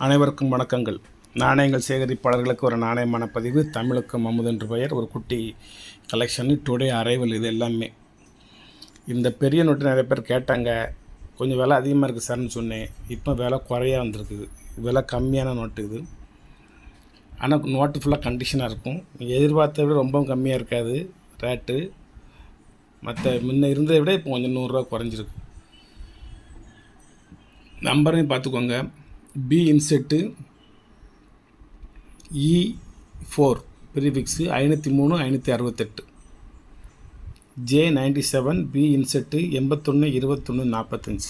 அனைவருக்கும் வணக்கங்கள். நாணயங்கள் சேகரிப்பாளர்களுக்கு ஒரு நாணயமான பதிவு. தமிழுக்கும் அமுது என்று பெயர். ஒரு குட்டி கலெக்ஷனு. Today arrival. இது எல்லாமே இந்த பெரிய நோட்டு நிறைய பேர் கேட்டாங்க. கொஞ்சம் விலை அதிகமாக இருக்குது சார்னு சொன்னேன். இப்போ விலை குறையாக வந்திருக்குது. விலை கம்மியான நோட்டு இது. ஆனால் நோட்டு ஃபுல்லாக கண்டிஷனாக இருக்கும். எதிர்பார்த்த விட ரொம்பவும் கம்மியாக இருக்காது ரேட்டு. மற்ற முன்ன இருந்ததை விட இப்போ கொஞ்சம் 100 ரூபா குறைஞ்சிருக்கு. நம்பரையும் பார்த்துக்கோங்க. B inset E4 prefix 503 568. J97 B inset 81 21 45.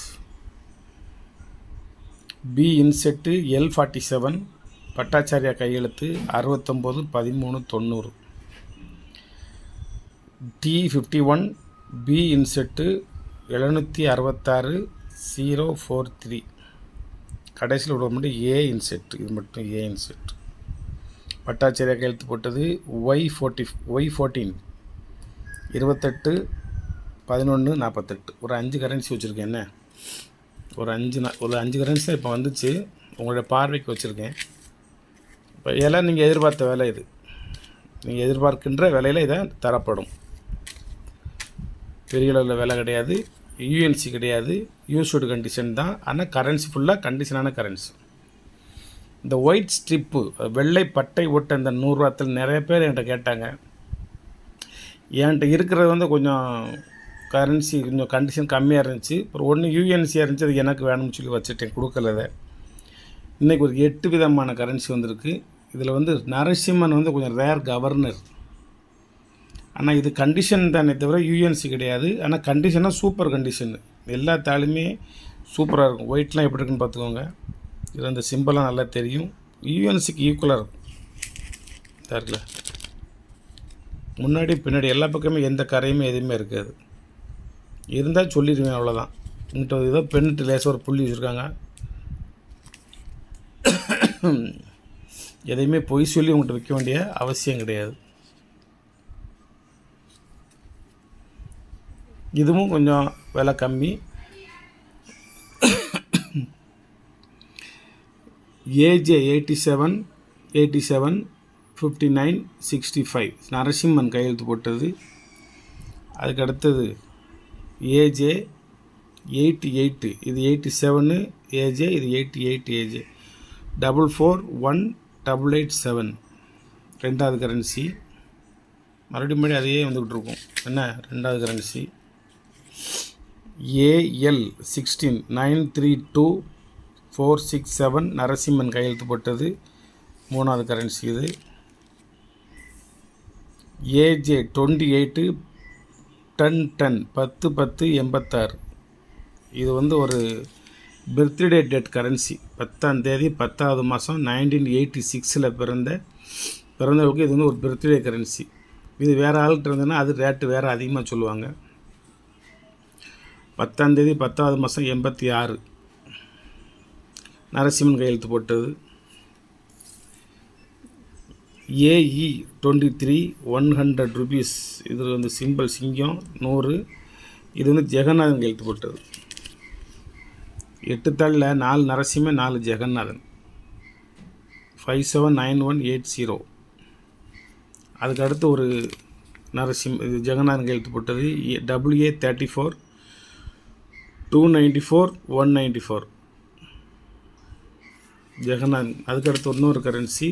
B inset L47 Bhattacharya கையெழுத்து 69 13 90. T51 B இன்செட்டு 766 043. கடைசியில் விட மட்டும் ஏ இன்செட். இது மட்டும் ஏ இன்செட். பட்டாச்சாரியா கையெழுத்து போட்டது Y14 28 11 48. ஒரு 5 கரன்சி வச்சுருக்கேன். என்ன ஒரு 5 கரன்சி தான் இப்போ வந்துச்சு. உங்களுடைய பார்வைக்கு வச்சுருக்கேன். இப்போ இதெல்லாம் நீங்கள் எதிர்பார்த்த வேலை. இது நீங்கள் எதிர்பார்க்கின்ற விலையில் இதை தரப்படும். பெரிய அளவில் விலை கிடையாது. யூஎன்சி கிடையாது. யூஸ்டு கண்டிஷன் தான். ஆனால் கரன்சி ஃபுல்லாக கண்டிஷனான கரன்சி. இந்த ஒயிட் ஸ்ட்ரிப்பு வெள்ளை பட்டை ஓட்ட இந்த 100 ரூபாத்தில் நிறைய பேர் என்கிட்ட கேட்டாங்க. என்கிட்ட இருக்கிறது கொஞ்சம் கரன்சி கொஞ்சம் கண்டிஷன் கம்மியாக இருந்துச்சு. அப்புறம் ஒன்று யூஎன்சியாக இருந்துச்சு. அது எனக்கு வேணும்னு சொல்லி வச்சுட்டேன், கொடுக்கல. அதை இன்றைக்கி ஒரு 8 விதமான கரன்சி வந்திருக்கு. இதில் நரசிம்மன் கொஞ்சம் ரேர் கவர்னர். ஆனால் இது கண்டிஷன் தானே தவிர யூஎன்சி கிடையாது. ஆனால் கண்டிஷனாக சூப்பர் கண்டிஷன். எல்லா தாளுமே சூப்பராக இருக்கும். ஒயிட்லாம் எப்படி இருக்குன்னு பார்த்துக்கோங்க. இதில் அந்த சிம்பிளாக நல்லா தெரியும். யூஎன்சிக்கு ஈக்குவலாக இருக்கும். இருக்குல்ல, முன்னாடி பின்னாடி எல்லா பக்கமே எந்த கரையுமே எதுவுமே இருக்காது. இருந்தால் சொல்லிடுவேன், அவ்வளோதான். இங்கிட்ட ஏதோ பெண்ணிட்டு லேசாக ஒரு புள்ளி வச்சுருக்காங்க. எதையுமே பொய் சொல்லி உங்கள்கிட்ட விற்க வேண்டிய அவசியம் கிடையாது. இதுவும் கொஞ்சம் விலை கம்மி. ஏஜே 87 59 65 நரசிம்மன் கையெழுத்து போட்டது. அதுக்கு அடுத்தது ஏஜே 88. இது 87 ஏஜே. இது 88 ஏஜே. 441887 ரெண்டாவது கரன்சி. மறுபடியும் அதையே வந்துக்கிட்டு இருக்கும். என்ன ரெண்டாவது கரன்சி. AL 16 932 467 நரசிம்மன் கையெழுத்து போட்டது. மூணாவது கரன்சி இது. AJ 28 10 10 10 10 86. இது ஒரு பர்த்டே டேட் கரன்சி. 10ஆம் தேதி 10வது மாதம் 1986 பிறந்தவங்களுக்கு இது ஒரு பர்த்டே கரன்சி. இது வேறு ஆள்கிட்ட இருந்ததுன்னா அது ரேட்டு வேறு அதிகமாக சொல்லுவாங்க. 10ஆம் தேதி 10வது மாதம் 86 நரசிம்மன் கையெழுத்து போட்டது. AE 23 100 rupees. இது சிம்பிள் சிங்கம் 100. இது ஜெகநாதன் கையெழுத்து போட்டது. 8 தாளில் 4 நரசிம்மன் 4 ஜெகநாதன். 579180. அதுக்கு அடுத்து ஒரு இது ஜெகநாதன் கையெழுத்து போட்டது. WA 34 294 194 ஜெகநாதன். அதுக்கடுத்து இன்னொரு கரன்சி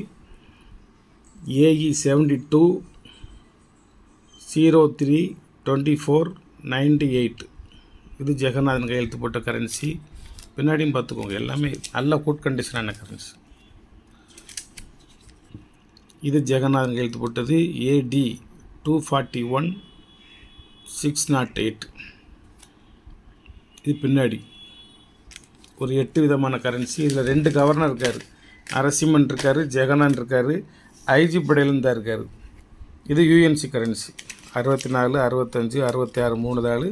AE 72 03 24 98. இது ஜெகநாதன் கையெழுத்து போட்ட கரன்சி. பின்னாடியும் பார்த்துக்கோங்க, எல்லாமே நல்ல குட் கண்டிஷனான கரன்சி. இது ஜெகநாதன் கையெழுத்து போட்டது. AD 241 608. இது பின்னாடி ஒரு 8 விதமான கரன்சி. இதில் 2 கவர்னர் இருக்கார். நரசிம்மன் இருக்கார், ஜெகநாதன் இருக்கார், ஐஜி படையிலும் தான் இருக்கார். இது யூஎன்சி கரன்சி 64 65 66 3 தாள்.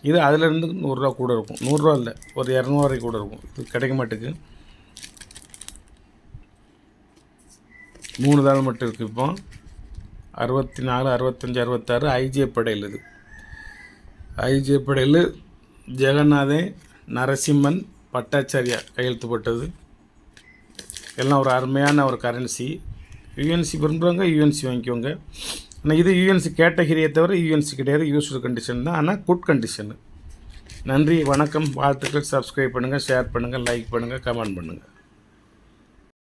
இது அதிலேருந்து 100 ரூபா கூட இருக்கும். 100 ரூபா இல்லை, ஒரு 200 வரைக்கும் கூட இருக்கும். இது கிடைக்க மாட்டேங்குது. 3 தாள் மட்டும் இருக்குது. இப்போ 64 65 66 ஐஜே படையில். இது ஐஜே படையில் ஜெகநாதன் நரசிம்மன் பட்டாச்சாரியா கையெழுத்து போட்டது. எல்லாம் ஒரு அருமையான ஒரு கரன்சி. யூஎன்சி விரும்புகிறவங்க யூஎன்சி வாங்கிக்கோங்க. ஆனால் இது யூஎன்சி கேட்டகரியை தவிர யூஎன்சி கிடையாது, யூஸ்டு கண்டிஷன் தான், ஆனால் குட் கண்டிஷனு. நன்றி, வணக்கம், வாழ்த்துக்கள். சப்ஸ்கிரைப் பண்ணுங்கள், ஷேர் பண்ணுங்கள், லைக் பண்ணுங்கள், கமெண்ட் பண்ணுங்கள்.